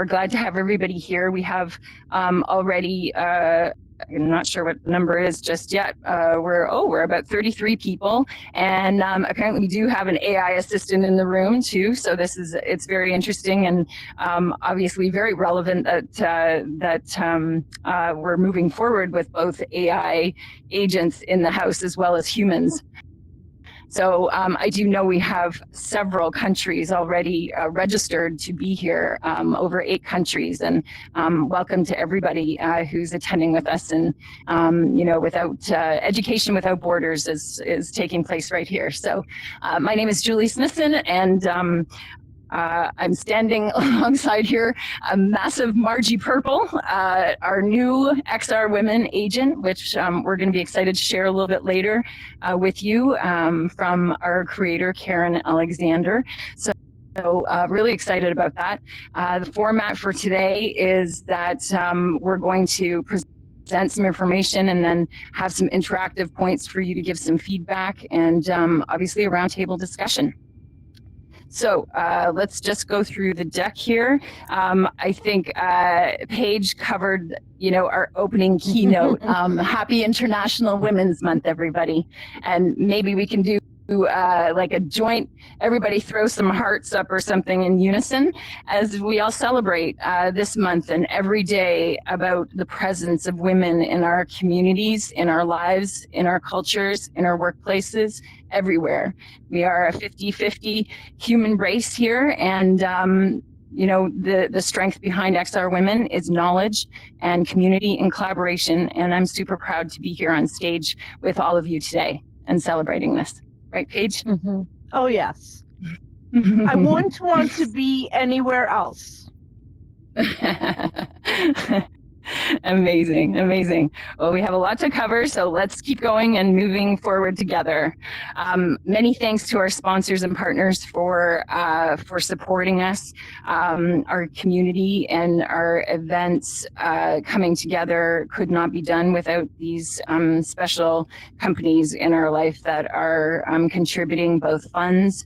we're glad to have everybody here. We have already, I'm not sure what the number is just yet. We're about 33 people, and apparently we do have an AI assistant in the room too. So it's very interesting and obviously very relevant that we're moving forward with both AI agents in the house as well as humans. So I do know we have several countries already registered to be here, over 8 countries, and welcome to everybody who's attending with us. And without education without borders is taking place right here. So my name is Julie Smithson, and I'm standing alongside here a massive Margie Purple, our new XR Women agent, which we're going to be excited to share a little bit later with you from our creator, Karen Alexander. So really excited about that. The format for today is that we're going to present some information and then have some interactive points for you to give some feedback, and obviously a roundtable discussion. So let's just go through the deck here. I think Paige covered, our opening keynote. Happy International Women's Month, everybody. And maybe we can do like a joint, everybody throw some hearts up or something in unison as we all celebrate this month and every day about the presence of women in our communities, in our lives, in our cultures, in our workplaces, everywhere. We are a 50-50 human race here, and the strength behind XR Women is knowledge and community and collaboration, and I'm super proud to be here on stage with all of you today and celebrating this. Right, Paige? Mm-hmm. Oh, yes. I wouldn't want to be anywhere else. Amazing, amazing. Well, we have a lot to cover, so let's keep going and moving forward together. Many thanks to our sponsors and partners for supporting us. Our community and our events coming together could not be done without these special companies in our life that are contributing both funds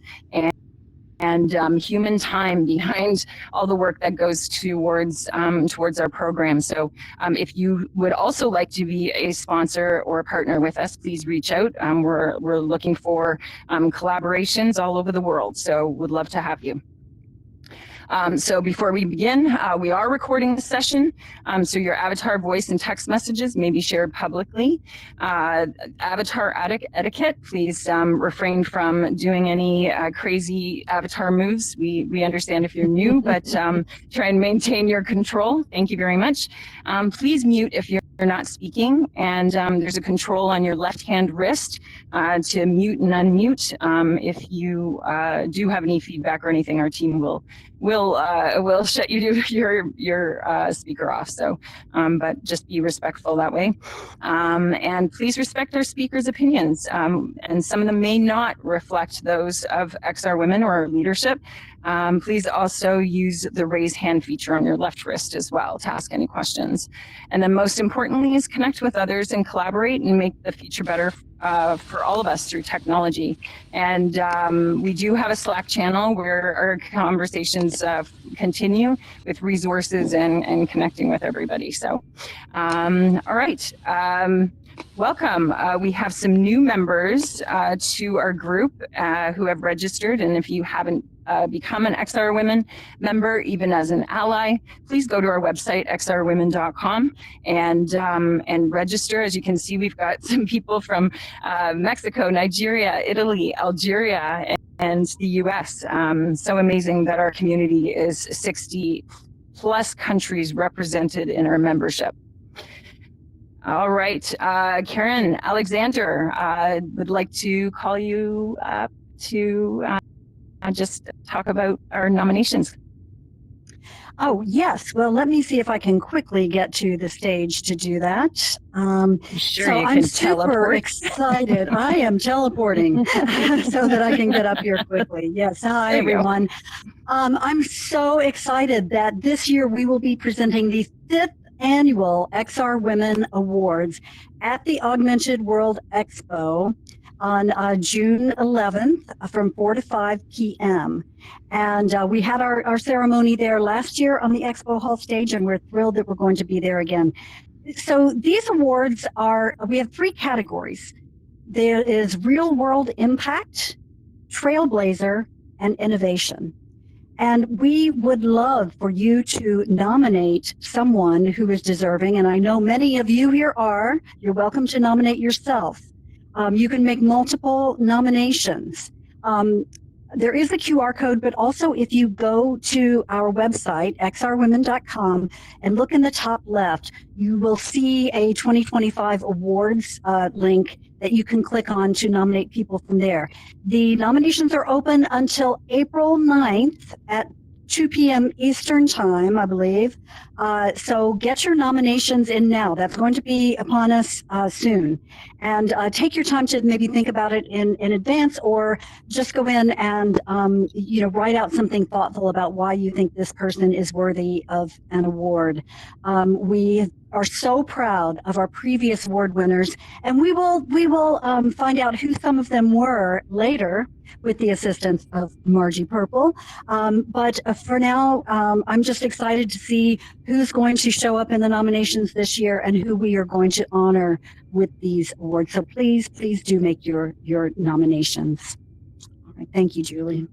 and human time behind all the work that goes towards our program. So if you would also like to be a sponsor or a partner with us, please reach out. We're looking for collaborations all over the world, so would love to have you. So before we begin, we are recording the session, so your avatar voice and text messages may be shared publicly. Avatar etiquette, please refrain from doing any crazy avatar moves. We understand if you're new, but try and maintain your control. Thank you very much. Please mute if you're not speaking, and there's a control on your left-hand wrist to mute and unmute. If you do have any feedback or anything, our team will shut your speaker off. So, but just be respectful that way. And please respect our speakers' opinions. And some of them may not reflect those of XR Women or our leadership. Please also use the raise hand feature on your left wrist as well to ask any questions. And then most importantly is connect with others and collaborate and make the future better for all of us through technology. And we do have a Slack channel where our conversations continue with resources and connecting with everybody. So, all right. Welcome. We have some new members to our group who have registered. And if you haven't become an XR Women member, even as an ally, please go to our website, xrwomen.com, and register. As you can see, we've got some people from Mexico, Nigeria, Italy, Algeria, and the US. So amazing that our community is 60 plus countries represented in our membership. All right, Karen Alexander, would like to call you up to just talk about our nominations. Oh, yes. Well, let me see if I can quickly get to the stage to do that. Sure, so I'm super excited. I am teleporting so that I can get up here quickly. Yes. Hi, everyone. I'm so excited that this year we will be presenting the 5th annual XR Women Awards at the Augmented World Expo on June 11th from 4 to 5 p.m. And we had our ceremony there last year on the Expo Hall stage, and we're thrilled that we're going to be there again. So these awards we have 3 categories. There is real world impact, trailblazer, and innovation. And we would love for you to nominate someone who is deserving. And I know many of you here are. You're welcome to nominate yourself. You can make multiple nominations. There is a QR code, but also if you go to our website, xrwomen.com, and look in the top left, you will see a 2025 awards link that you can click on to nominate people from there. The nominations are open until April 9th at 2 p.m. Eastern time, I believe. So get your nominations in now. That's going to be upon us soon. And take your time to maybe think about it in advance, or just go in and write out something thoughtful about why you think this person is worthy of an award. We are so proud of our previous award winners, and we will find out who some of them were later with the assistance of Margie Purple. But for now, I'm just excited to see who's going to show up in the nominations this year and who we are going to honor with these awards. So please do make your nominations. All right, thank you, Julie.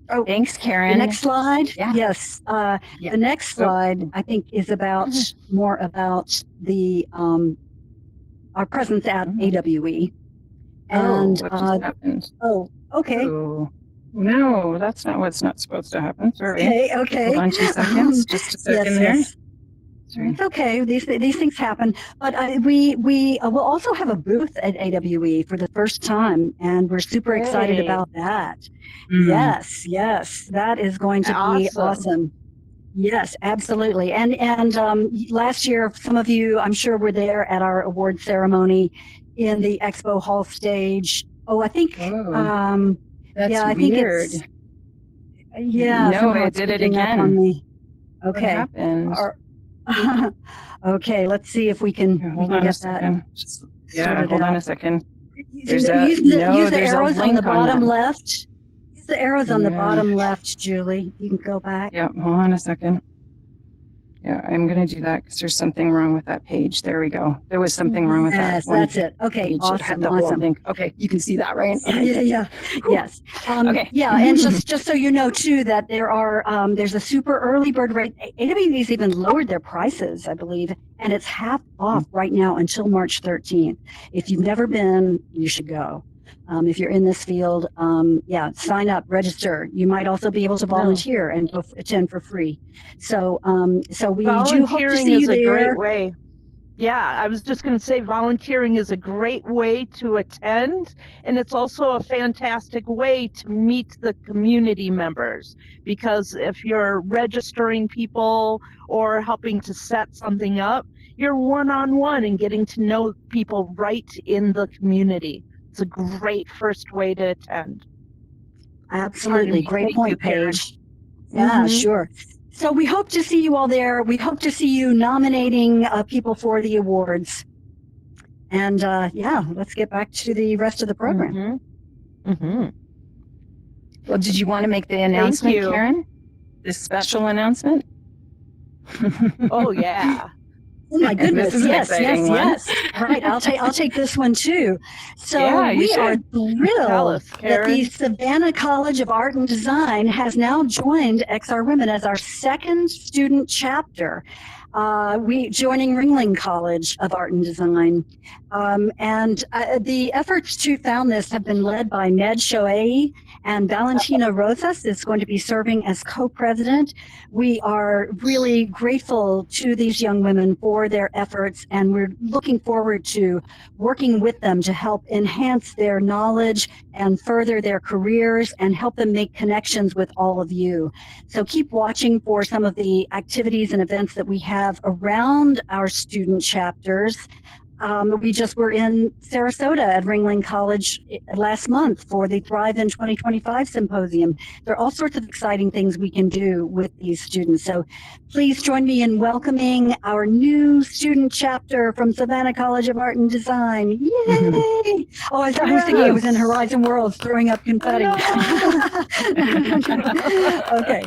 Oh, thanks, Karen. The next slide. Yeah. Yes. The next slide, I think, is more about the our presence at AWE. And what just happened? oh, okay. Oh, no, that's not what's not supposed to happen. Sorry. Okay. Hold on 2 seconds. Just a second there. Yes. Sorry. It's okay. These things happen. But we will also have a booth at AWE for the first time, and we're super excited about that. Yes, that is going to be awesome. Yes, absolutely. And last year, some of you, I'm sure, were there at our award ceremony in the Expo Hall stage. Oh, I think. That's I weird. think yeah. No, it did it again. On me. Okay. What happened? Okay, let's see if we can, Hold on a get second. that. Hold on a second. Use the arrows on the bottom that. left. Use the arrows on the bottom left, Julie. You can go back. Yeah, hold on a second. Yeah, I'm going to do that because there's something wrong with that page. There we go. There was something wrong with that. Yes, that's it. Okay, awesome. Okay, you can see that, right? Yeah. Yes. Okay. Yeah, and just so you know too that there's a super early bird rate. AWE's even lowered their prices, I believe, and it's half off right now until March 13th. If you've never been, you should go. If you're in this field, sign up, register. You might also be able to volunteer and attend for free. So we do hope to see you there. Volunteering is a great way. Yeah, I was just going to say volunteering is a great way to attend, and it's also a fantastic way to meet the community members, because if you're registering people or helping to set something up, you're one-on-one and getting to know people right in the community. It's a great first way to attend. Absolutely. Great point, Paige. Yeah, sure. So we hope to see you all there. We hope to see you nominating people for the awards. And let's get back to the rest of the program. Well, did you want to make the announcement, Karen? This special announcement? Oh, yeah. Oh my goodness! Yes. One. Right, I'll take this one too. So we are thrilled that the Savannah College of Art and Design has now joined XR Women as our second student chapter. We joining Ringling College of Art and Design, and the efforts to found this have been led by Ned Shoei, and Valentina Rosas is going to be serving as co-president. We are really grateful to these young women for their efforts, and we're looking forward to working with them to help enhance their knowledge and further their careers and help them make connections with all of you. So keep watching for some of the activities and events that we have around our student chapters. We just were in Sarasota at Ringling College last month for the Thrive in 2025 symposium. There are all sorts of exciting things we can do with these students. So please join me in welcoming our new student chapter from Savannah College of Art and Design. Yay! Oh, I was thinking it was in Horizon Worlds throwing up confetti. Okay.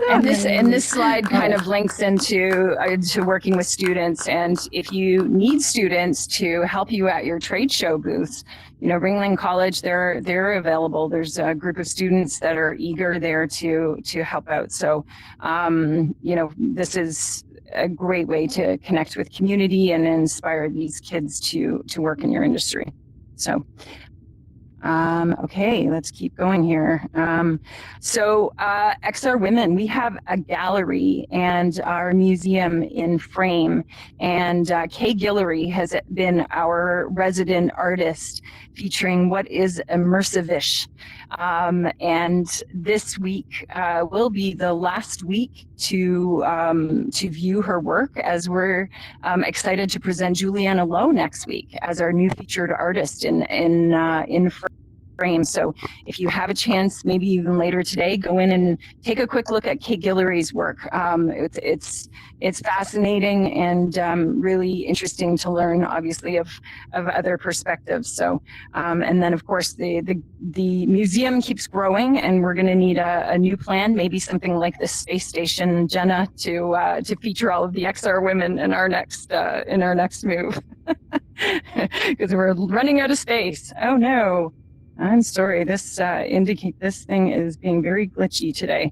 And this slide kind of links into to working with students. And if you need students to help you at your trade show booths, Ringling College, they're available. There's a group of students that are eager there to help out. So, this is a great way to connect with community and inspire these kids to work in your industry. So. Okay, let's keep going here. XR Women, we have a gallery and our museum in frame, and Kay Guillory has been our resident artist featuring what is immersive-ish. And this week will be the last week to view her work, as we're excited to present Juliana Lowe next week as our new featured artist in frame. So if you have a chance, maybe even later today, go in and take a quick look at Kay Guillory's work. It's fascinating and really interesting to learn, obviously, of other perspectives. So, and then of course the museum keeps growing, and we're going to need a new plan, maybe something like the space station, Jenna, to feature all of the XR women in our next move, because we're running out of space. Oh no. I'm sorry, this thing is being very glitchy today.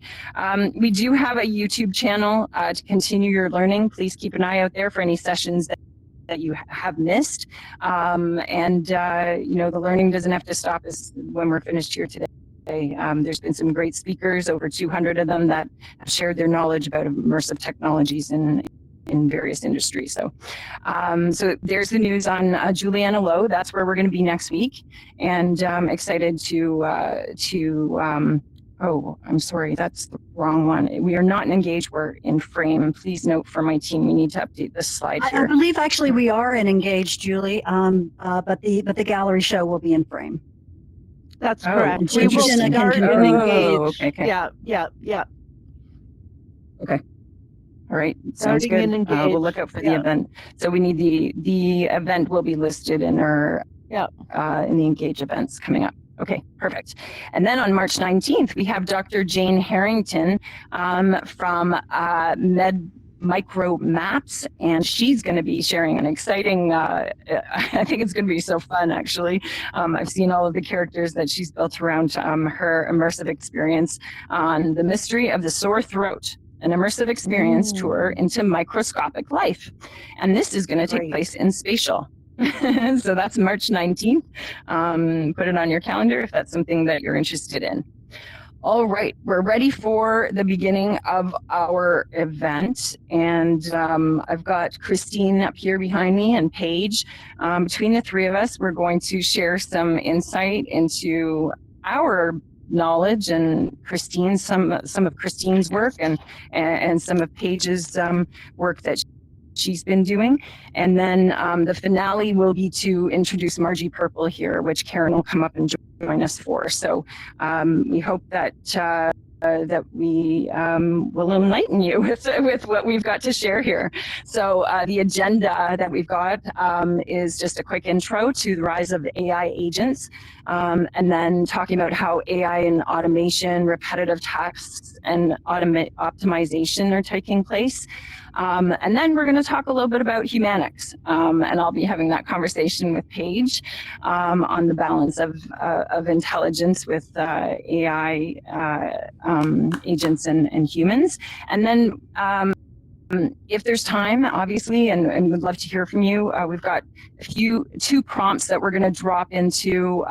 We do have a YouTube channel to continue your learning. Please keep an eye out there for any sessions that you have missed. The learning doesn't have to stop us when we're finished here today. There's been some great speakers, over 200 of them, that have shared their knowledge about immersive technologies in various industries. So there's the news on Juliana Lowe. That's where we're going to be next week, and I'm excited to oh, I'm sorry, that's the wrong one. We are not in Engage, we're in Frame. Please note for my team, we need to update this slide here. I believe actually we are in Engage, Julie, but the gallery show will be in Frame. That's correct. We will start in Engage. Okay. Yeah. Okay. All right, sounds good. We'll look out for the event. So we need the event will be listed in our in the Engage events coming up. Okay, perfect. And then on March 19th, we have Dr. Jane Harrington from Med Micro Maps, and she's going to be sharing an exciting, I think it's going to be so fun, actually. I've seen all of the characters that she's built around her immersive experience on the mystery of the sore throat, an immersive experience tour into microscopic life. And this is going to take place in Spatial. So that's March 19th. Put it on your calendar if that's something that you're interested in. All right, we're ready for the beginning of our event. And I've got Christine up here behind me and Paige. Between the three of us, we're going to share some insight into our knowledge and Christine's some of Christine's work and some of Paige's work that she's been doing. And then the finale will be to introduce Margie Purple here, which Karen will come up and join us for. So we hope that that we will enlighten you with what we've got to share here. So the agenda that we've got is just a quick intro to the rise of AI agents, and then talking about how AI and automation, repetitive tasks, and optimization are taking place. And then we're going to talk a little bit about humanics, and I'll be having that conversation with Paige on the balance of intelligence with AI agents and humans. And then if there's time, obviously, and we'd love to hear from you, we've got two prompts that we're going to drop into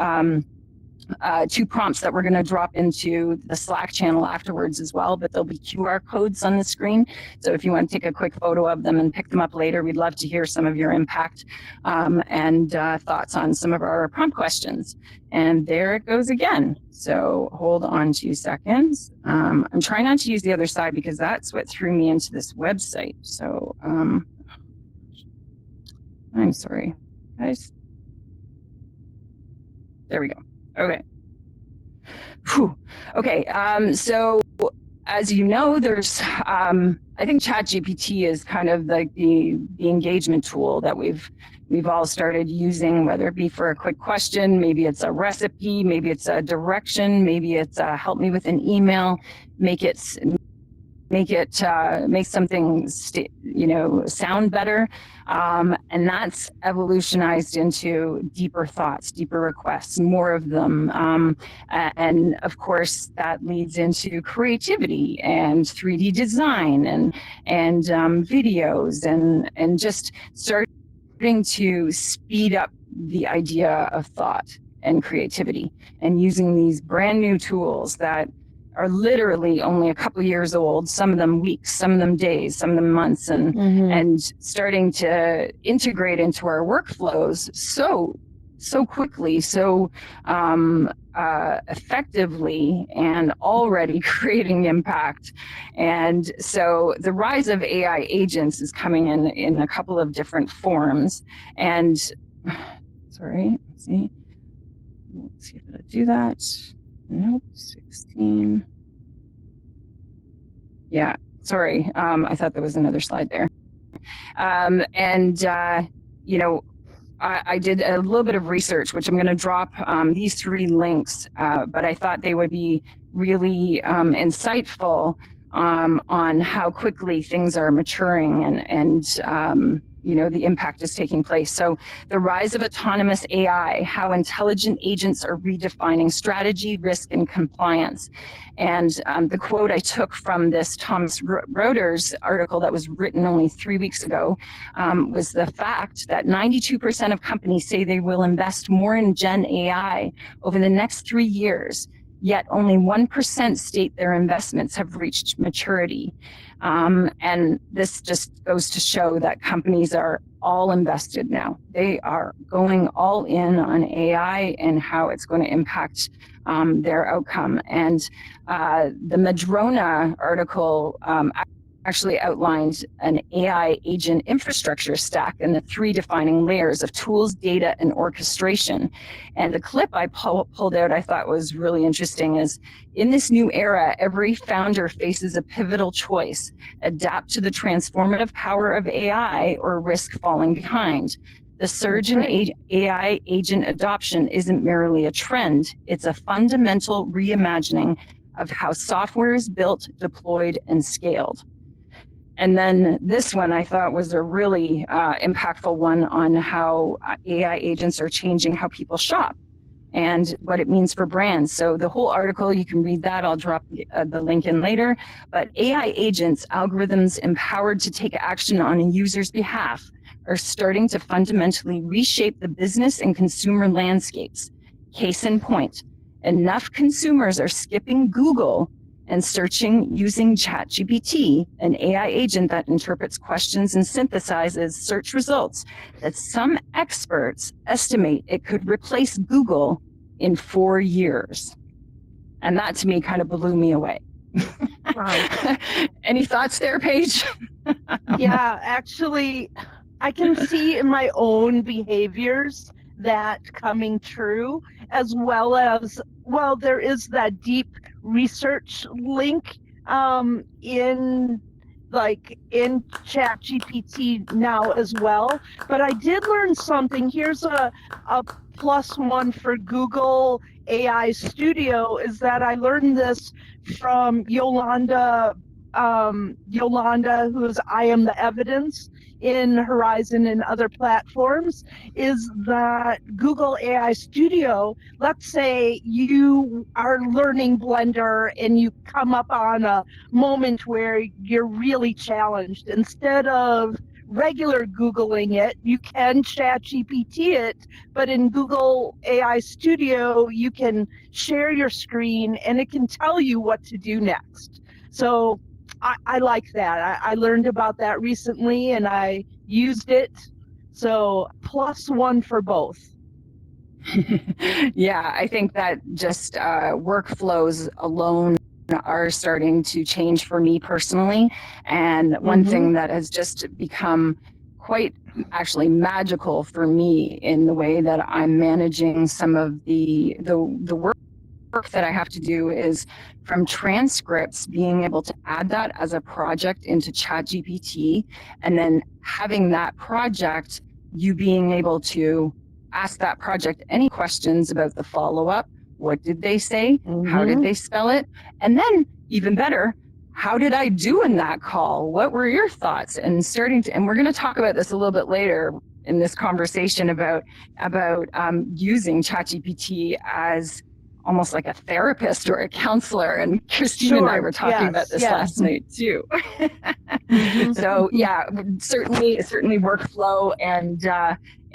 the Slack channel afterwards as well, but there'll be QR codes on the screen. So if you want to take a quick photo of them and pick them up later, we'd love to hear some of your impact and thoughts on some of our prompt questions. And there it goes again. So hold on 2 seconds. I'm trying not to use the other side because that's what threw me into this website. So I'm sorry, guys. There we go. Okay. Whew. Okay. So as you know, there's, I think ChatGPT is kind of like the engagement tool that we've all started using, whether it be for a quick question, maybe it's a recipe, maybe it's a direction, maybe it's help me with an email, make something sound better, and that's evolutionized into deeper thoughts, deeper requests, more of them, and of course that leads into creativity and 3D design and videos and just starting to speed up the idea of thought and creativity, and using these brand new tools that are literally only a couple years old, some of them weeks, some of them days, some of them months, and starting to integrate into our workflows so quickly, so effectively, and already creating impact. And so the rise of AI agents is coming in a couple of different forms. And sorry, let's see if it'll do that. Nope, 16. Yeah, sorry. I thought there was another slide there. I did a little bit of research, which I'm going to drop these 3 links, but I thought they would be really insightful on how quickly things are maturing and the impact is taking place. So the rise of autonomous AI, how intelligent agents are redefining strategy, risk, and compliance. And the quote I took from this Thomas Reuters article that was written only 3 weeks ago was the fact that 92% of companies say they will invest more in Gen AI over the next 3 years, yet only 1% state their investments have reached maturity. And this just goes to show that companies are all invested now. They are going all in on AI and how it's going to impact their outcome. And the Madrona article actually outlined an AI agent infrastructure stack and the 3 defining layers of tools, data, and orchestration. And the clip I pulled out I thought was really interesting is, in this new era, every founder faces a pivotal choice: adapt to the transformative power of AI or risk falling behind. The surge in AI agent adoption isn't merely a trend, it's a fundamental reimagining of how software is built, deployed, and scaled. And then this one I thought was a really impactful one on how AI agents are changing how people shop and what it means for brands. So the whole article, you can read that. I'll drop the link in later. But AI agents, algorithms empowered to take action on a user's behalf, are starting to fundamentally reshape the business and consumer landscapes. Case in point, enough consumers are skipping Google and searching using ChatGPT, an AI agent that interprets questions and synthesizes search results, that some experts estimate it could replace Google in 4 years. And that to me kind of blew me away. Wow. Any thoughts there, Paige? Yeah, actually, I can see in my own behaviors that coming true, as well as, well, there is that deep research link in ChatGPT now as well. But I did learn something. Here's a +1 for Google AI Studio, is that I learned this from Yolanda, who's I Am the Evidence in Horizon and other platforms, is that Google AI Studio, let's say you are learning Blender and you come up on a moment where you're really challenged. Instead of regular Googling it, you can ChatGPT it, but in Google AI Studio, you can share your screen and it can tell you what to do next. So I like that. I learned about that recently and I used it. So +1 for both. Yeah, I think that just workflows alone are starting to change for me personally. And one thing that has just become quite actually magical for me in the way that I'm managing some of the work that I have to do is from transcripts, being able to add that as a project into ChatGPT, and then having that project, you being able to ask that project any questions about the follow-up. What did they say? How did they spell it? And then even better, how did I do in that call? What were your thoughts? And and we're going to talk about this a little bit later in this conversation about using ChatGPT as almost like a therapist or a counselor. And Christine and I were talking about this last night too. So yeah, certainly workflow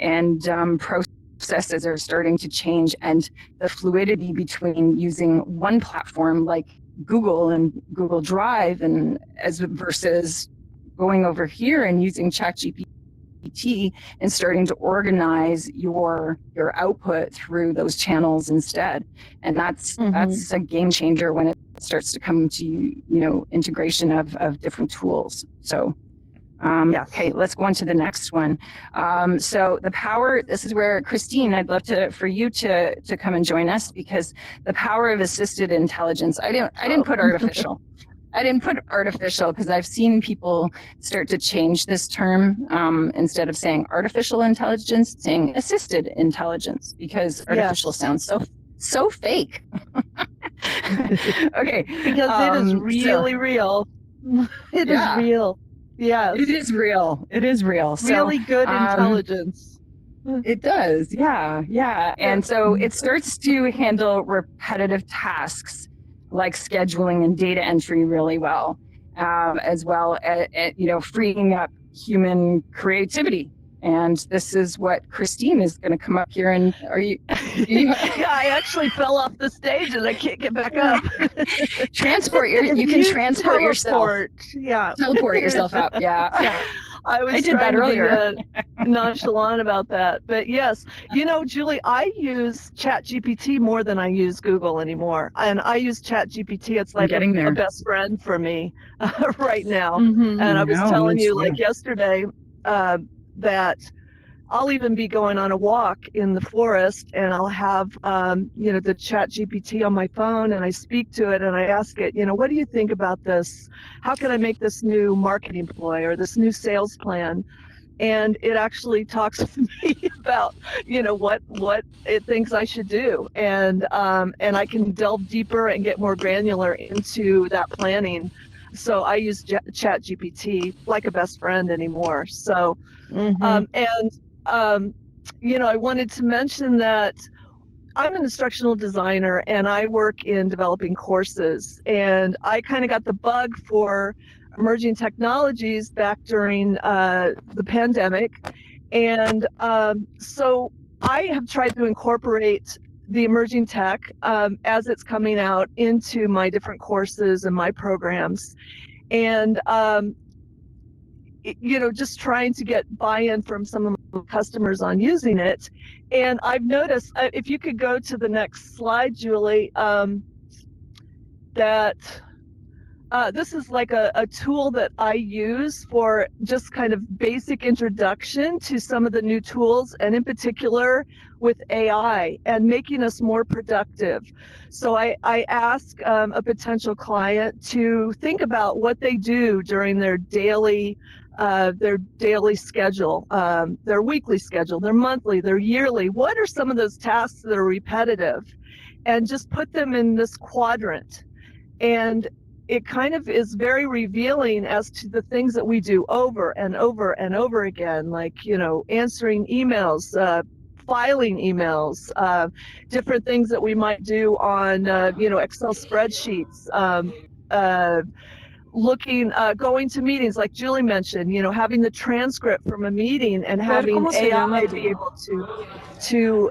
and processes are starting to change, and the fluidity between using one platform like Google and Google Drive and versus going over here and using ChatGPT and starting to organize your output through those channels instead. And that's a game changer when it starts to come to integration of different tools. So okay, let's go on to the next one. So the power, this is where Christine, I'd love for you to come and join us, because the power of assisted intelligence. I didn't put artificial. I didn't put artificial because I've seen people start to change this term, instead of saying artificial intelligence, saying assisted intelligence, because artificial sounds so fake. Okay. Because it is really real. It is real. Yes. It is real. It is real. So, really good intelligence. It does. Yeah. And so it starts to handle repetitive tasks like scheduling and data entry really well, as well as, freeing up human creativity. And this is what Christine is going to come up here and Yeah, I actually fell off the stage and I can't get back up. You can transport yourself. Yeah. Teleport yourself up. Yeah. I did that earlier. Nonchalant about that. But yes, Julie, I use ChatGPT more than I use Google anymore. And I use ChatGPT. It's like a best friend for me right now. And I was telling you like yesterday, that I'll even be going on a walk in the forest and I'll have, the ChatGPT on my phone, and I speak to it and I ask it, what do you think about this? How can I make this new marketing ploy or this new sales plan? And it actually talks to me about, what it thinks I should do. And I can delve deeper and get more granular into that planning. So I use ChatGPT like a best friend anymore. So, I wanted to mention that I'm an instructional designer and I work in developing courses, and I kind of got the bug for emerging technologies back during the pandemic. And so I have tried to incorporate the emerging tech as it's coming out into my different courses and my programs. And just trying to get buy-in from some of my customers on using it. And I've noticed, if you could go to the next slide, Julie, that this is like a tool that I use for just kind of basic introduction to some of the new tools, and in particular with AI and making us more productive. So I ask a potential client to think about what they do during their daily schedule, their weekly schedule, their monthly, their yearly. What are some of those tasks that are repetitive? And just put them in this quadrant. And it kind of is very revealing as to the things that we do over and over and over again, like, answering emails, filing emails, different things that we might do on, Excel spreadsheets, going to meetings like Julie mentioned, having the transcript from a meeting and having AI be able to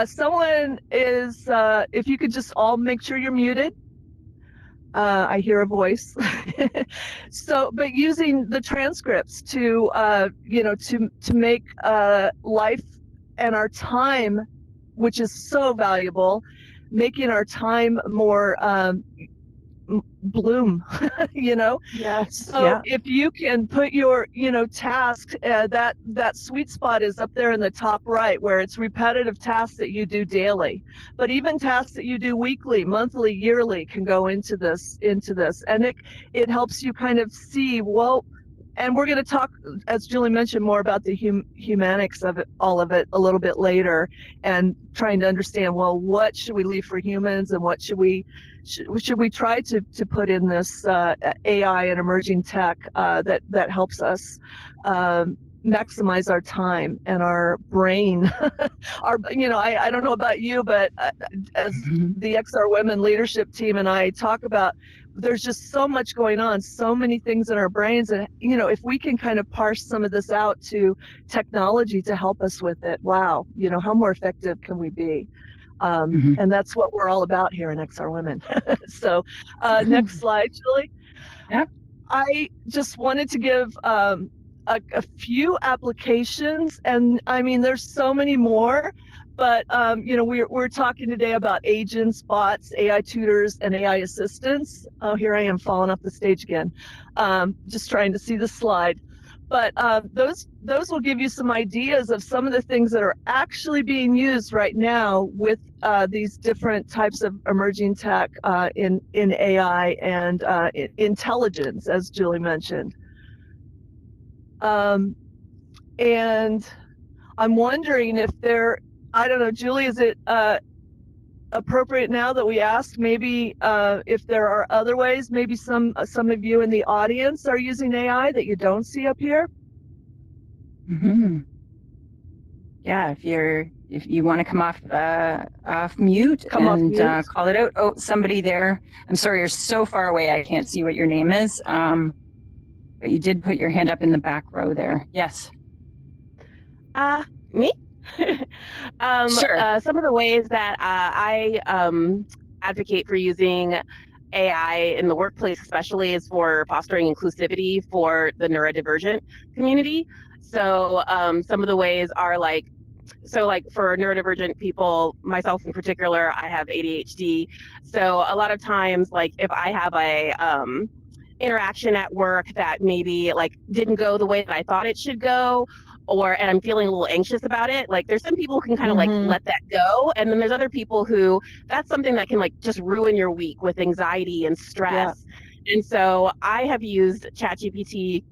someone is, if you could just all make sure you're muted. I hear a voice. But using the transcripts to make life and our time, which is so valuable, making our time more bloom, you know? Yes. So if you can put your, task, that sweet spot is up there in the top right, where it's repetitive tasks that you do daily. But even tasks that you do weekly, monthly, yearly can go into this. And it helps you kind of see, well, and we're going to talk, as Julie mentioned, more about the humanics of it, all of it, a little bit later, and trying to understand, well, what should we leave for humans, and what should we try to put in this AI and emerging tech that helps us maximize our time and our brain. I don't know about you, but as the XR Women leadership team and I talk about, there's just so much going on, so many things in our brains. And, if we can kind of parse some of this out to technology to help us with it, wow, how more effective can we be? And that's what we're all about here in XR Women. So next slide, Julie. Yeah. I just wanted to give a few applications, and I mean, there's so many more, but we're talking today about agents, bots, AI tutors, and AI assistants. Oh, here I am falling off the stage again. Just trying to see the slide. But those will give you some ideas of some of the things that are actually being used right now with these different types of emerging tech in AI and intelligence, as Julie mentioned. And I'm wondering if I don't know, Julie, is it appropriate now that we ask maybe if there are other ways, maybe some of you in the audience are using AI that you don't see up here? Yeah, if you want to come off mute and call it out. Oh, somebody there. I'm sorry, you're so far away I can't see what your name is. But you did put your hand up in the back row there. Yes. Me? Sure. Some of the ways that I advocate for using AI in the workplace, especially, is for fostering inclusivity for the neurodivergent community. So some of the ways are for neurodivergent people, myself in particular, I have ADHD. So a lot of times, if I have a interaction at work that maybe didn't go the way that I thought it should go, and I'm feeling a little anxious about it, there's some people who can kind of let that go, and then there's other people who that's something that can just ruin your week with anxiety and stress. Yeah. And so I have used ChatGPT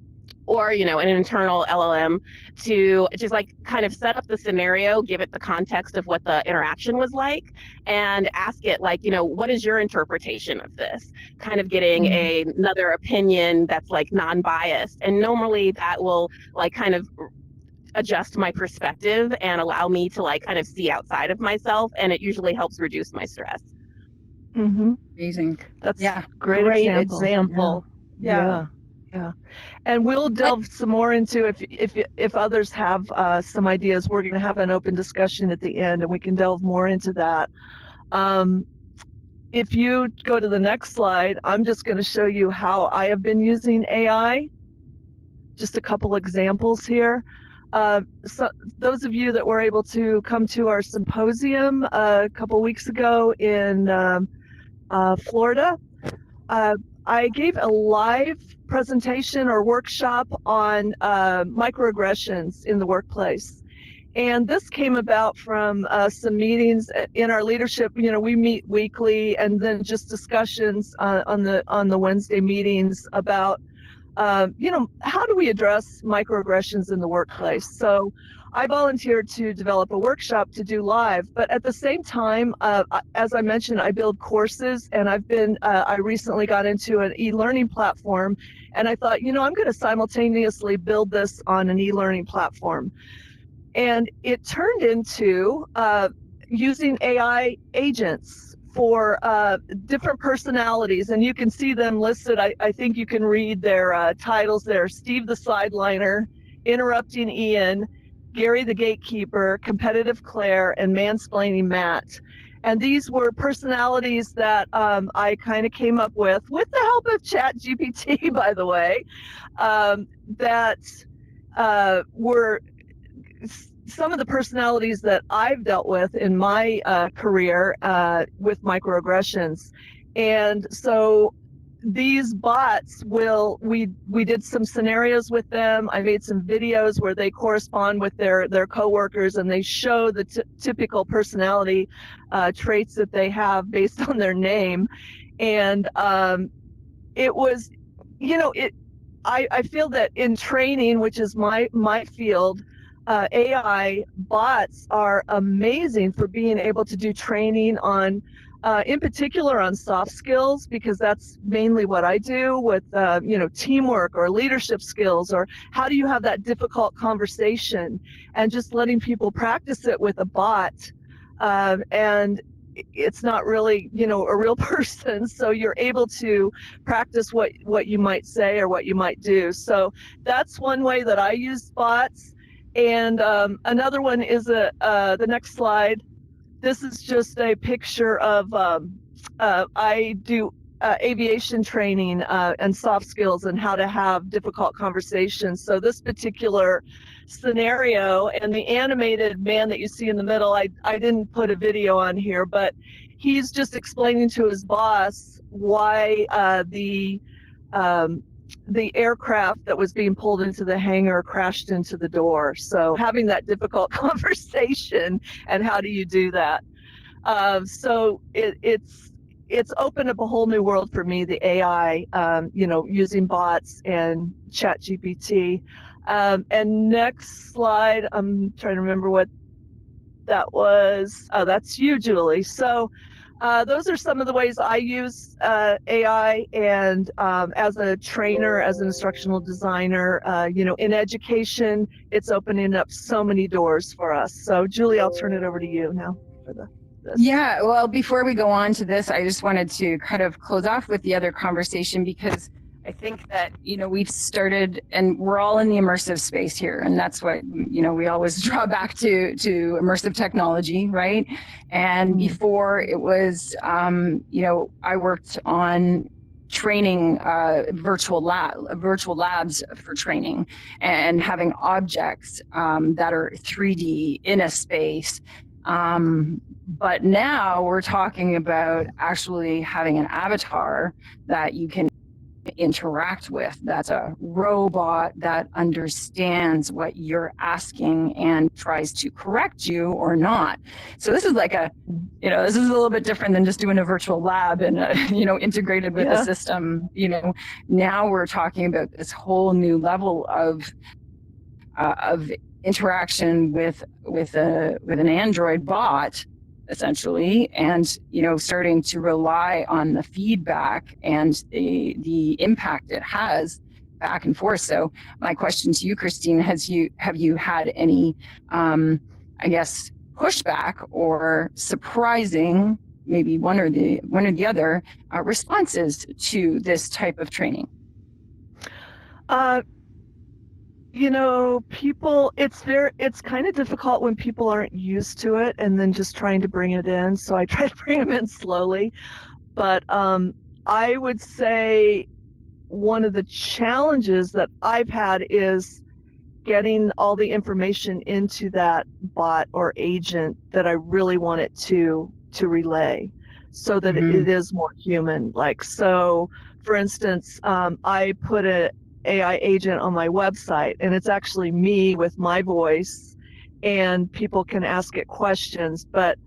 or an internal LLM to just kind of set up the scenario, give it the context of what the interaction was like, and ask it what is your interpretation of this, kind of getting another opinion that's non-biased. And normally that will kind of adjust my perspective and allow me to kind of see outside of myself, and it usually helps reduce my stress. Amazing. That's great example. Yeah. And we'll delve some more into if others have some ideas. We're going to have an open discussion at the end, and we can delve more into that. If you go to the next slide, I'm just going to show you how I have been using AI. Just a couple examples here. So those of you that were able to come to our symposium a couple weeks ago in Florida, I gave a live presentation or workshop on microaggressions in the workplace. And this came about from some meetings in our leadership. We meet weekly, and then just discussions on the Wednesday meetings about how do we address microaggressions in the workplace. So I volunteered to develop a workshop to do live, but at the same time, as I mentioned, I build courses, and I recently got into an e-learning platform, and I thought, I'm going to simultaneously build this on an e-learning platform. And it turned into using AI agents for different personalities, and you can see them listed. I think you can read their titles there: Steve the Sideliner, Interrupting Ian, Gary the Gatekeeper, Competitive Claire, and Mansplaining Matt. And these were personalities that I kind of came up with the help of ChatGPT, by the way, that were some of the personalities that I've dealt with in my career with microaggressions. And so these bots we did some scenarios with them. I made some videos where they correspond with their coworkers, and they show the typical personality traits that they have based on their name. And it was, I feel that in training, which is my field, AI bots are amazing for being able to do training on, in particular on soft skills, because that's mainly what I do with, teamwork or leadership skills, or how do you have that difficult conversation, and just letting people practice it with a bot. And it's not really, a real person, so you're able to practice what you might say or what you might do. So that's one way that I use bots. And another one is the next slide. This is just a picture of, I do aviation training and soft skills and how to have difficult conversations. So this particular scenario, and the animated man that you see in the middle, I didn't put a video on here, but he's just explaining to his boss why the aircraft that was being pulled into the hangar crashed into the door. So having that difficult conversation, and how do you do that? So it's opened up a whole new world for me, the AI, using bots and ChatGPT. And next slide, I'm trying to remember what that was. Oh, that's you, Julie. So those are some of the ways I use AI, and as a trainer, as an instructional designer, in education, it's opening up so many doors for us. So Julie, I'll turn it over to you now for this. Yeah, well, before we go on to this, I just wanted to kind of close off with the other conversation, because I think that, we've started, and we're all in the immersive space here. And that's what, we always draw back to immersive technology, right? And before it was, I worked on training virtual labs for training, and having objects that are 3D in a space. But now we're talking about actually having an avatar that you can interact with, that's a robot that understands what you're asking and tries to correct you or not. So this is like this is a little bit different than just doing a virtual lab and integrated with a system. Now we're talking about this whole new level of interaction with an Android bot, essentially, and starting to rely on the feedback and the impact it has back and forth. So my question to you, Christine, have you had any pushback or surprising, maybe one or the other, responses to this type of training? People, it's kind of difficult when people aren't used to it, and then just trying to bring it in. So I try to bring them in slowly. But I would say one of the challenges that I've had is getting all the information into that bot or agent that I really want it to relay, so that it is more human. Like, so for instance, I put a AI agent on my website, and it's actually me with my voice, and people can ask it questions, but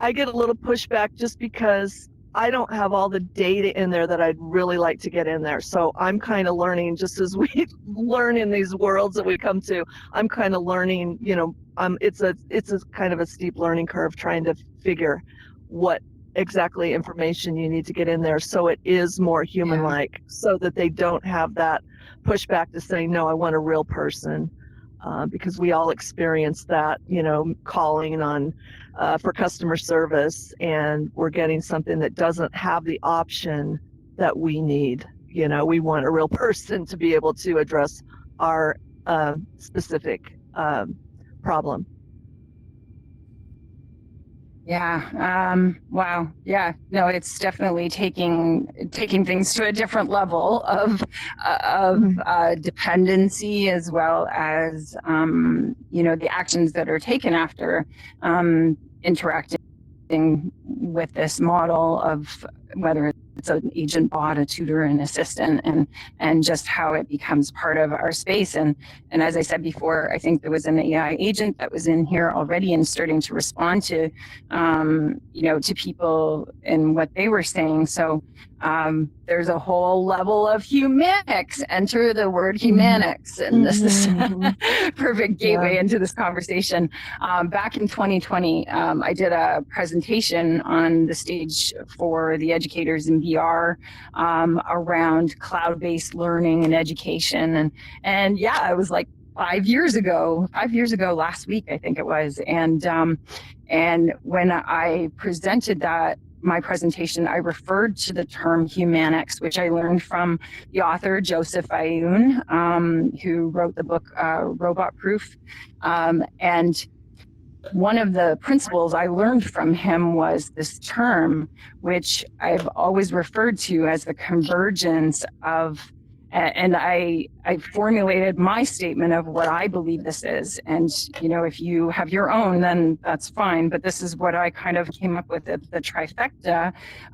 I get a little pushback just because I don't have all the data in there that I'd really like to get in there. So I'm kind of learning, just as we learn in these worlds that we come to, I'm kind of learning, it's a kind of a steep learning curve, trying to figure what exactly information you need to get in there so it is more human-like, so that they don't have that pushback to say, no, I want a real person, because we all experience that, calling on for customer service, and we're getting something that doesn't have the option that we need. We want a real person to be able to address our specific problem. Yeah. Wow. Yeah. No, it's definitely taking things to a different level of dependency, as well as the actions that are taken after interacting with this model, of whether what's an agent bot, a tutor, an assistant, and just how it becomes part of our space. And as I said before, I think there was an AI agent that was in here already and starting to respond to, to people and what they were saying. So there's a whole level of humanics. Enter the word humanics, and this is perfect gateway into this conversation. Back in 2020, I did a presentation on the stage for the educators in VR around cloud-based learning and education, and yeah, it was like 5 years ago last week, I think it was, and when I presented my presentation, I referred to the term humanics, which I learned from the author Joseph Ayoun, who wrote the book Robot Proof. And one of the principles I learned from him was this term, which I've always referred to as the convergence of, and I formulated my statement of what I believe this is. And, if you have your own, then that's fine. But this is what I kind of came up with, the trifecta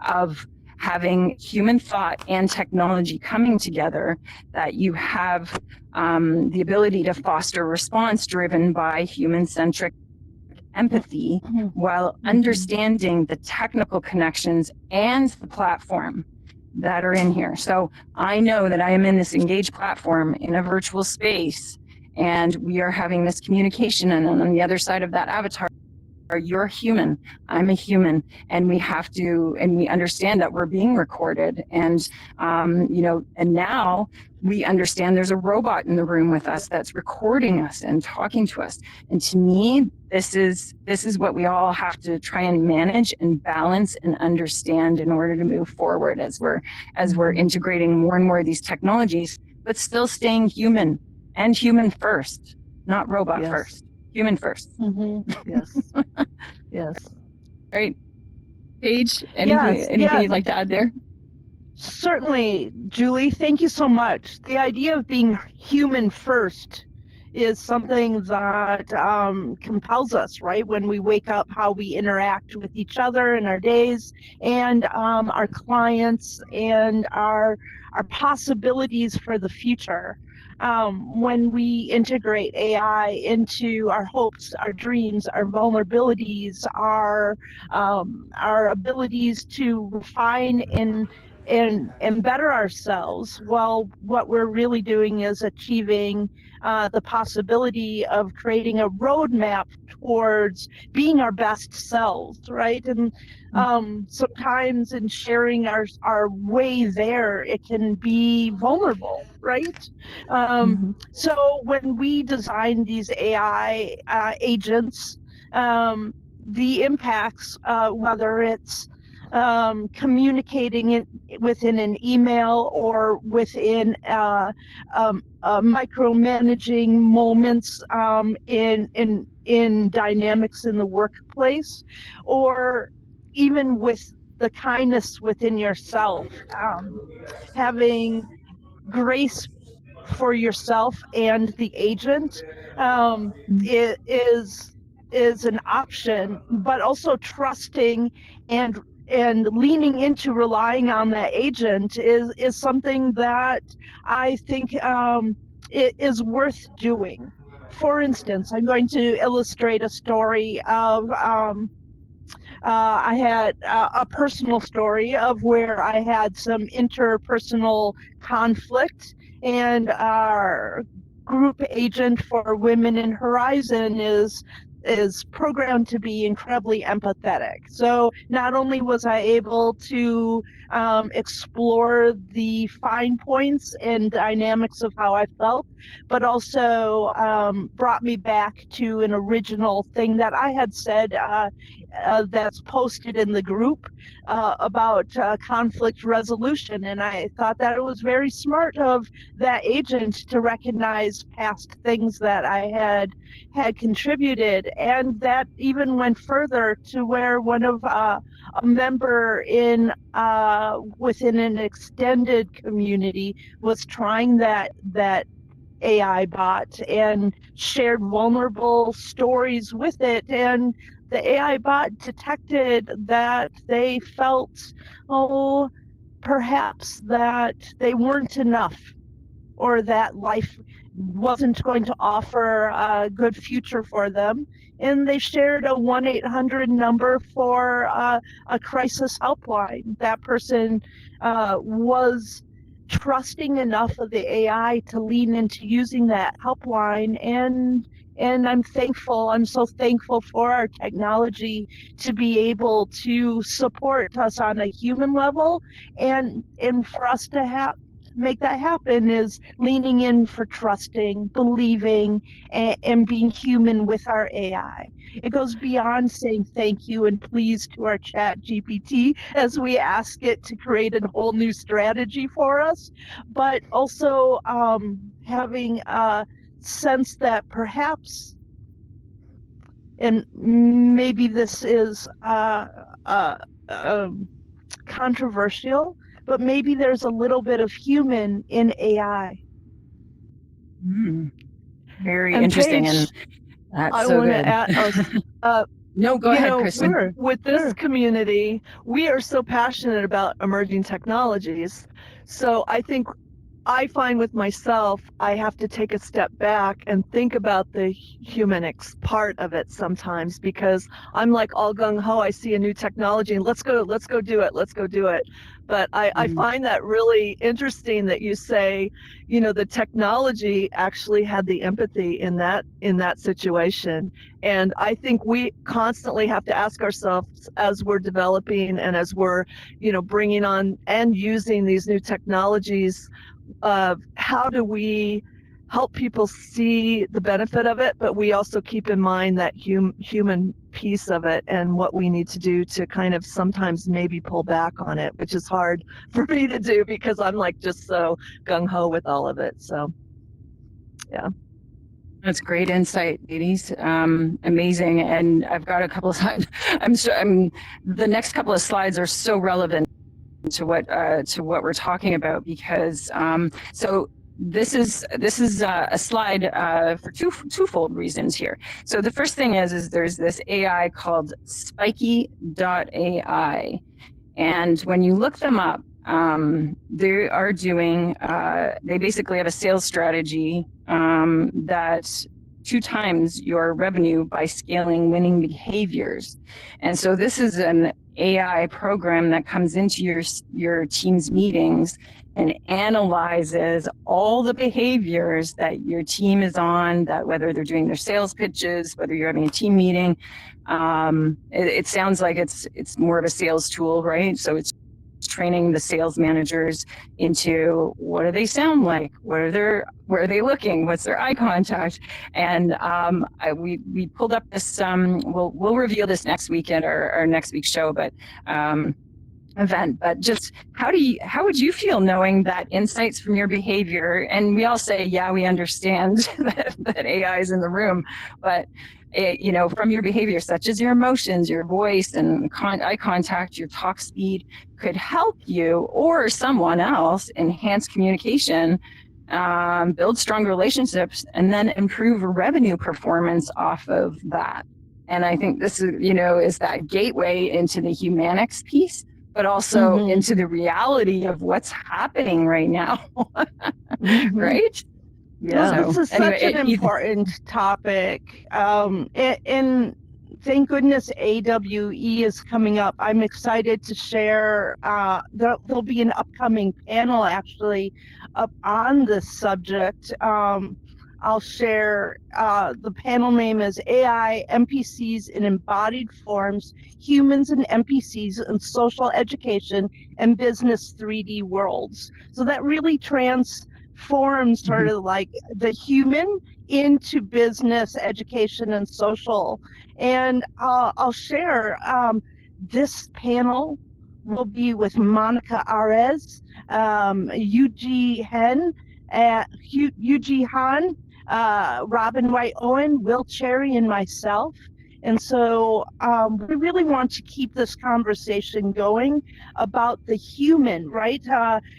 of having human thought and technology coming together, that you have the ability to foster response driven by human-centric empathy while understanding the technical connections and the platform that are in here. So I know that I am in this engaged platform in a virtual space, and we are having this communication, and on the other side of that avatar, you're human, I'm a human, and we understand that we're being recorded, and and now we understand there's a robot in the room with us that's recording us and talking to us. And to me, this is what we all have to try and manage and balance and understand in order to move forward as we're integrating more and more of these technologies, but still staying human and human first, not robot first. Human first. Yes. Yes. Right. Paige, anything you'd like to add there? Certainly, Julie. Thank you so much. The idea of being human first is something that compels us, right? When we wake up, how we interact with each other in our days, and our clients, and our possibilities for the future. When we integrate AI into our hopes, our dreams, our vulnerabilities, our abilities to refine and better ourselves, well, what we're really doing is achieving the possibility of creating a roadmap towards being our best selves, right? And sometimes in sharing our way there, it can be vulnerable, right? So when we design these AI agents, the impacts, whether it's communicating it within an email or within micromanaging moments in dynamics in the workplace, or even with the kindness within yourself, having grace for yourself and the agent it is an option, but also trusting and leaning into relying on that agent is something that I think it is worth doing. For instance, I'm going to illustrate a story of I had a personal story of where I had some interpersonal conflict, and our group agent for Women in Horizon is programmed to be incredibly empathetic. So not only was I able to explore the fine points and dynamics of how I felt, but also brought me back to an original thing that I had said that's posted in the group about conflict resolution. And I thought that it was very smart of that agent to recognize past things that I had contributed, and that even went further to where one of a member in within an extended community was trying that AI bot and shared vulnerable stories with it, and the AI bot detected that they felt perhaps that they weren't enough, or that life wasn't going to offer a good future for them. And they shared a 1-800 number for a crisis helpline. That person was trusting enough of the AI to lean into using that helpline, and I'm thankful. I'm so thankful for our technology to be able to support us on a human level, and for us to make that happen is leaning in for trusting, believing, and being human with our AI. It goes beyond saying thank you and please to our chat GPT as we ask it to create a whole new strategy for us, but also having a sense that perhaps, and maybe this is controversial, but maybe there's a little bit of human in AI. Very And interesting. Paige, And that's I so want to good. add, No, go ahead, Kristen. Sure. With this community, we are so passionate about emerging technologies. So I find with myself, I have to take a step back and think about the humanics part of it sometimes, because I'm like all gung ho. I see a new technology and let's go do it. But I find that really interesting that you say, the technology actually had the empathy in that situation. And I think we constantly have to ask ourselves as we're developing and as we're, bringing on and using these new technologies, how do we help people see the benefit of it, but we also keep in mind that human piece of it and what we need to do to kind of sometimes maybe pull back on it, which is hard for me to do because I'm like just so gung-ho with all of it. So yeah. That's great insight, ladies. Amazing. And I've got a couple of slides. The next couple of slides are so relevant to what we're talking about, because so this is a slide for twofold reasons here. So the first thing is there's this AI called Spiky.ai, and when you look them up, they are doing they basically have a sales strategy that 2 times your revenue by scaling winning behaviors. And so this is an AI program that comes into your team's meetings and analyzes all the behaviors that your team is on, that whether they're doing their sales pitches, whether you're having a team meeting. It sounds like it's more of a sales tool, right? So it's training the sales managers into what do they sound like, where are they looking, what's their eye contact, and we pulled up this. We'll reveal this next week at our next week's show, but event. But just how would you feel knowing that insights from your behavior? And we all say, yeah, we understand that AI is in the room, but from your behavior, such as your emotions, your voice, and eye contact, your talk speed, could help you or someone else enhance communication, build strong relationships, and then improve revenue performance off of that. And I think this is that gateway into the humanics piece, but also into the reality of what's happening right now, right? Yeah. Well, this is such an important topic. And thank goodness AWE is coming up. I'm excited to share. There'll be an upcoming panel actually up on this subject. I'll share, the panel name is AI, NPCs in Embodied Forms, Humans and NPCs in Social Education and Business 3D Worlds. So that really transforms sort of like the human into business, education, and social. And I'll share, this panel will be with Monica Arez, Yuji Han, Robin White Owen, Will Cherry, and myself. And so we really want to keep this conversation going about the human, right?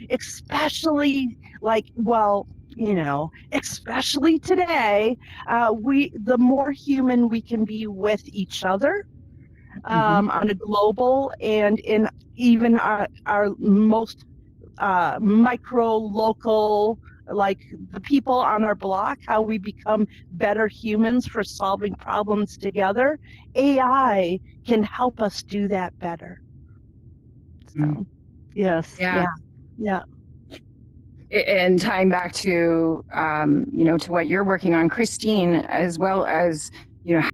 Especially especially today, the more human we can be with each other on a global and in even our most micro local, like the people on our block, how we become better humans for solving problems together. AI can help us do that better. So, yes, Yeah. yeah. And tying back to, to what you're working on, Christine, as well as, how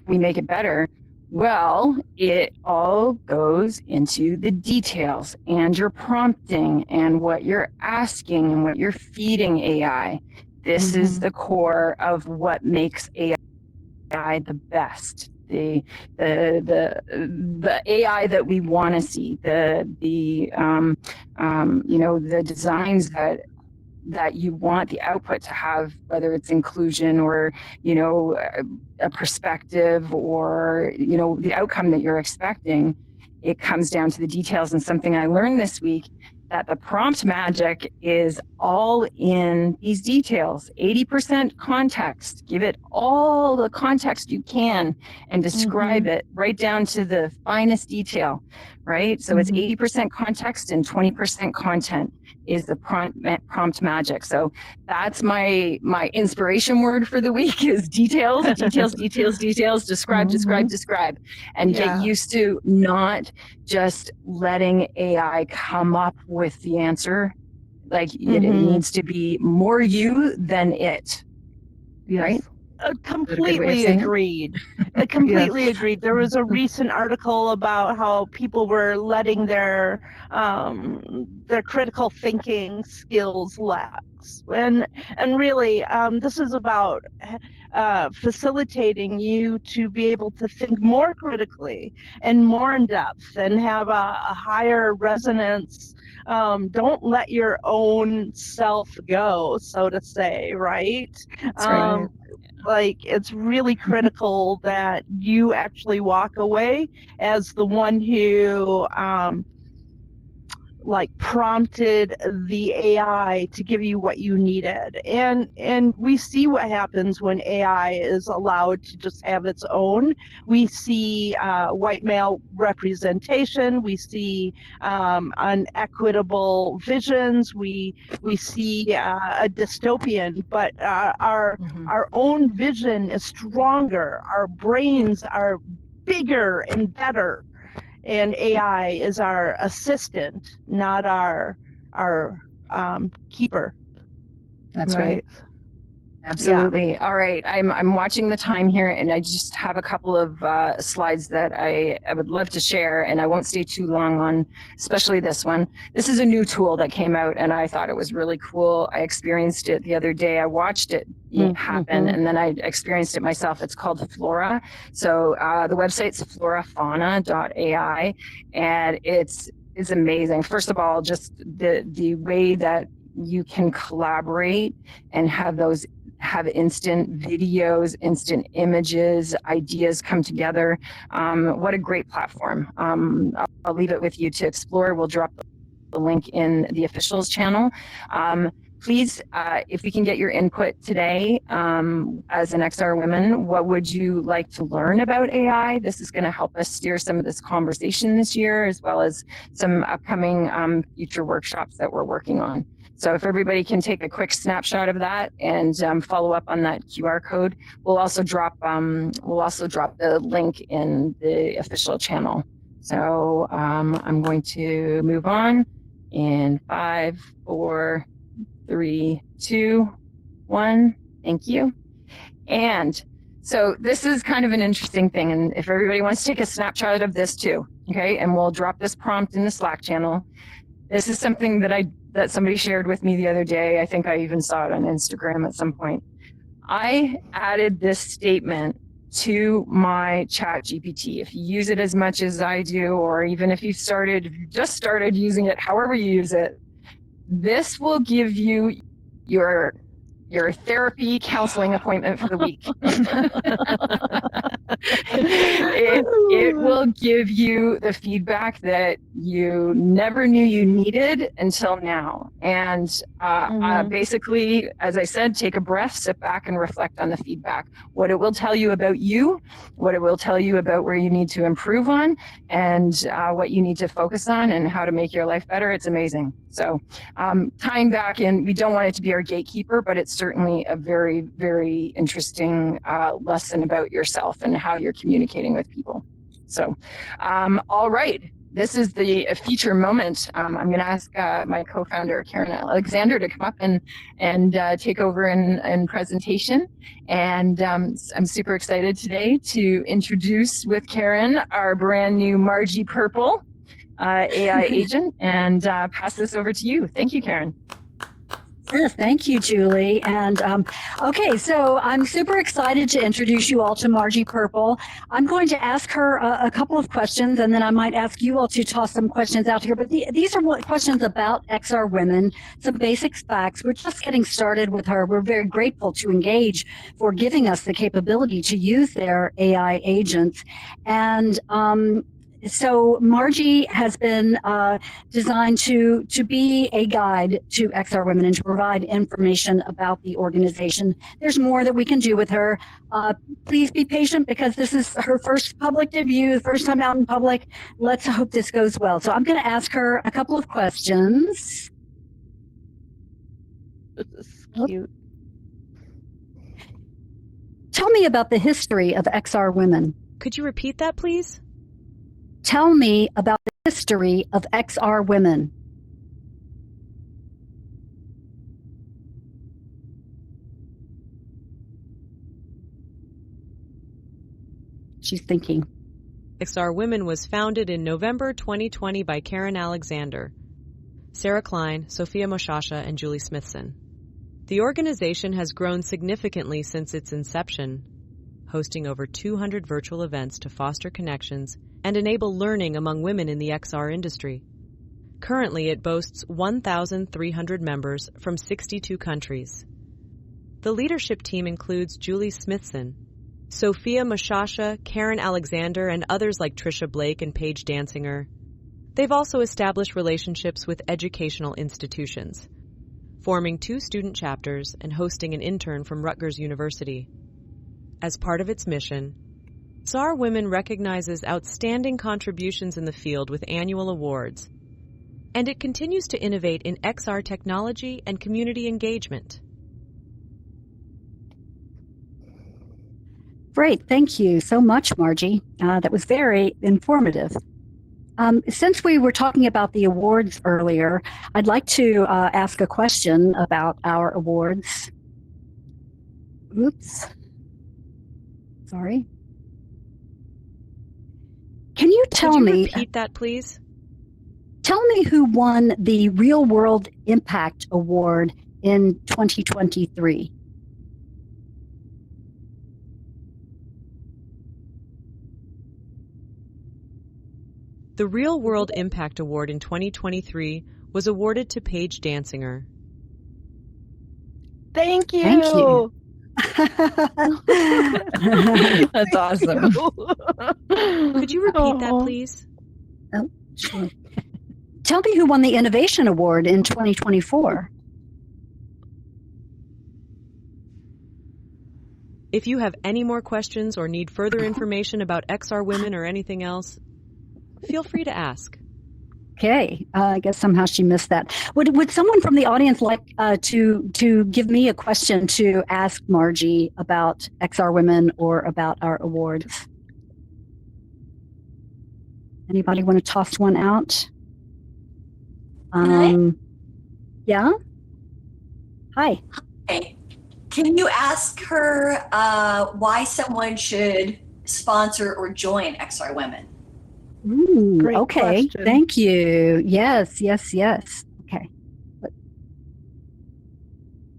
we make it better. Well, it all goes into the details and your prompting and what you're asking and what you're feeding AI. This is the core of what makes AI the best. The AI that we want to see, the designs that you want the output to have, whether it's inclusion or, a perspective or, the outcome that you're expecting. It comes down to the details. And something I learned this week, that the prompt magic is all in these details. 80% context. Give it all the context you can and describe it right down to the finest detail, right? So it's 80% context and 20% content is the prompt magic. So that's my inspiration word for the week is details, describe, and get used to not just letting AI come up with the answer. Like it needs to be more you than it. Yes. Right? Completely agreed. Completely agreed. There was a recent article about how people were letting their critical thinking skills lax, and really, this is about facilitating you to be able to think more critically and more in depth and have a higher resonance. Don't let your own self go, so to say, right? That's right. Like it's really critical that you actually walk away as the one who prompted the AI to give you what you needed. And we see what happens when AI is allowed to just have its own. We see white male representation. We see unequitable visions. We see a dystopian, but our own vision is stronger. Our brains are bigger and better. And AI is our assistant, not our keeper. That's right. Absolutely. Yeah. All right. I'm watching the time here, and I just have a couple of slides that I would love to share, and I won't stay too long on, especially this one. This is a new tool that came out, and I thought it was really cool. I experienced it the other day. I watched it happen, and then I experienced it myself. It's called Flora. So the website's florafauna.ai, and it's amazing. First of all, just the way that you can collaborate and have instant videos, instant images, ideas come together. What a great platform. I'll leave it with you to explore. We'll drop the link in the officials channel. Please, if we can get your input today, as an XR women, what would you like to learn about AI? This is going to help us steer some of this conversation this year, as well as some upcoming future workshops that we're working on. So if everybody can take a quick snapshot of that and follow up on that QR code, we'll also drop the link in the official channel. So I'm going to move on in 5, 4, 3, 2, 1. Thank you. And so this is kind of an interesting thing. And if everybody wants to take a snapshot of this too, okay, and we'll drop this prompt in the Slack channel. This is something that somebody shared with me the other day. I think I even saw it on Instagram at some point. I added this statement to my chat GPT. If you use it as much as I do, or even if you just started using it, however you use it, this will give you your therapy counseling appointment for the week. It will give you the feedback that you never knew you needed until now. And basically, as I said, take a breath, sit back and reflect on the feedback. What it will tell you about you what it will tell you about where you need to improve on and what you need to focus on and how to make your life better. It's amazing. So tying back in, we don't want it to be our gatekeeper, but it's certainly a very, very interesting lesson about yourself and how you're communicating with people. So, all right. This is the feature moment. I'm going to ask my co-founder, Karen Alexander, to come up and take over in presentation. And I'm super excited today to introduce with Karen our brand new Margie Purple AI agent and pass this over to you. Thank you, Karen. Yes, thank you, Julie. And okay, so I'm super excited to introduce you all to Margie Purple. I'm going to ask her a couple of questions, and then I might ask you all to toss some questions out here. But these are questions about XR Women, some basic facts. We're just getting started with her. We're very grateful to Engage for giving us the capability to use their AI agents. And so Margie has been designed to be a guide to XR Women and to provide information about the organization. There's more that we can do with her. Please be patient because this is her first public debut, first time out in public. Let's hope this goes well. So I'm going to ask her a couple of questions. This is cute. Tell me about the history of XR Women. Could you repeat that, please? Tell me about the history of XR Women. She's thinking. XR Women was founded in November 2020 by Karen Alexander, Sarah Klein, Sophia Moshasha, and Julie Smithson. The organization has grown significantly since its inception, hosting over 200 virtual events to foster connections and enable learning among women in the XR industry. Currently, it boasts 1,300 members from 62 countries. The leadership team includes Julie Smithson, Sophia Moshasha, Karen Alexander, and others like Tricia Blake and Paige Dansinger. They've also established relationships with educational institutions, forming 2 student chapters and hosting an intern from Rutgers University. As part of its mission, XR Women recognizes outstanding contributions in the field with annual awards, and it continues to innovate in XR technology and community engagement. Great, thank you so much, Margie. That was very informative. Since we were talking about the awards earlier, I'd like to ask a question about our awards. Oops. Sorry. Can you tell me? Repeat that, please? Tell me who won the Real World Impact Award in 2023. The Real World Impact Award in 2023 was awarded to Paige Dansinger. Thank you. Thank you. That's awesome. Could you repeat that, please? Oh, sure. Tell me who won the Innovation Award in 2024. If you have any more questions or need further information about XR Women or anything else, feel free to ask. Okay, I guess somehow she missed that. Would someone from the audience like to give me a question to ask Margie about XR Women or about our awards? Anybody want to toss one out? Yeah. Hi. Hey, can you ask her why someone should sponsor or join XR Women? Ooh, Great okay, question. thank you. Yes. Okay.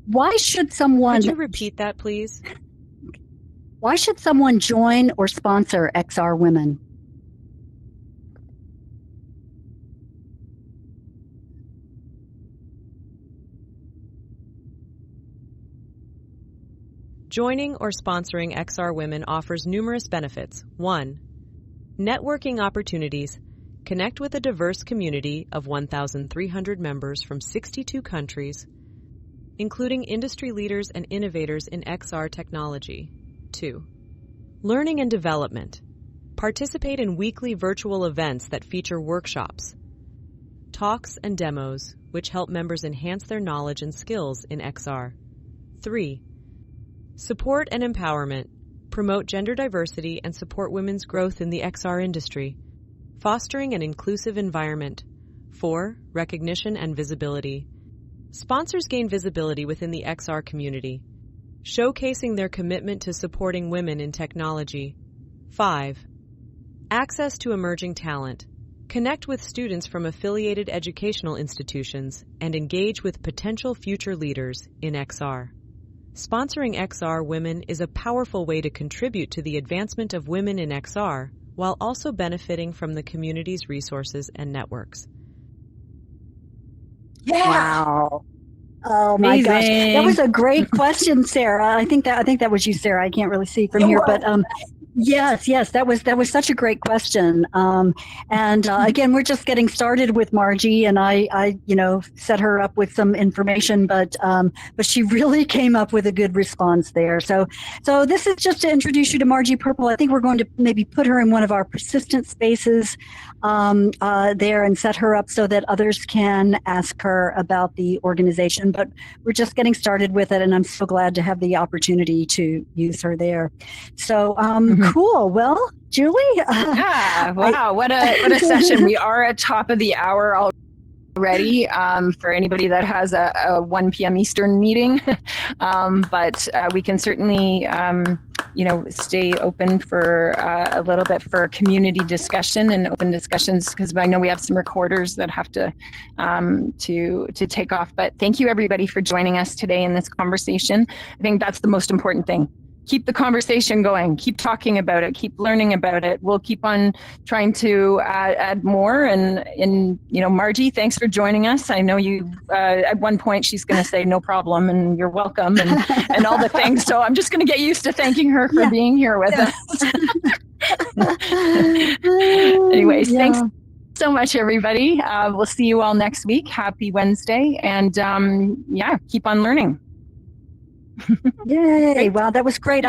Why should someone? Could you repeat that, please? Why should someone join or sponsor XR Women? Joining or sponsoring XR Women offers numerous benefits. 1. Networking opportunities. Connect with a diverse community of 1,300 members from 62 countries, including industry leaders and innovators in XR technology. 2. Learning and development. Participate in weekly virtual events that feature workshops, talks, and demos, which help members enhance their knowledge and skills in XR. 3. Support and empowerment. Promote gender diversity and support women's growth in the XR industry. Fostering an inclusive environment. 4. Recognition and visibility. Sponsors gain visibility within the XR community, showcasing their commitment to supporting women in technology. 5. Access to emerging talent. Connect with students from affiliated educational institutions and engage with potential future leaders in XR. Sponsoring XR women is a powerful way to contribute to the advancement of women in XR while also benefiting from the community's resources and networks. Yeah. Wow. Oh my gosh, that was a great question, Sarah. I think that was you, Sarah. I can't really see from here, but yes, that was such a great question. Again, we're just getting started with Margie, and I set her up with some information, but she really came up with a good response there. So this is just to introduce you to Margie Purple. I think we're going to maybe put her in one of our persistent spaces there and set her up so that others can ask her about the organization. But we're just getting started with it, and I'm so glad to have the opportunity to use her there. So cool. Well, Julie. Yeah. Wow. What a session. We are at top of the hour already for anybody that has a 1 p.m. Eastern meeting. But we can certainly, stay open for a little bit for community discussion and open discussions, because I know we have some recorders that have to take off. But thank you everybody for joining us today in this conversation. I think that's the most important thing. Keep the conversation going, keep talking about it, keep learning about it. We'll keep on trying to add more. And Margie, thanks for joining us. I know you, at one point she's going to say no problem and you're welcome and all the things. So I'm just going to get used to thanking her for being here with us. Anyways, thanks so much, everybody. We'll see you all next week. Happy Wednesday. And keep on learning. Yay. Wow, that was great.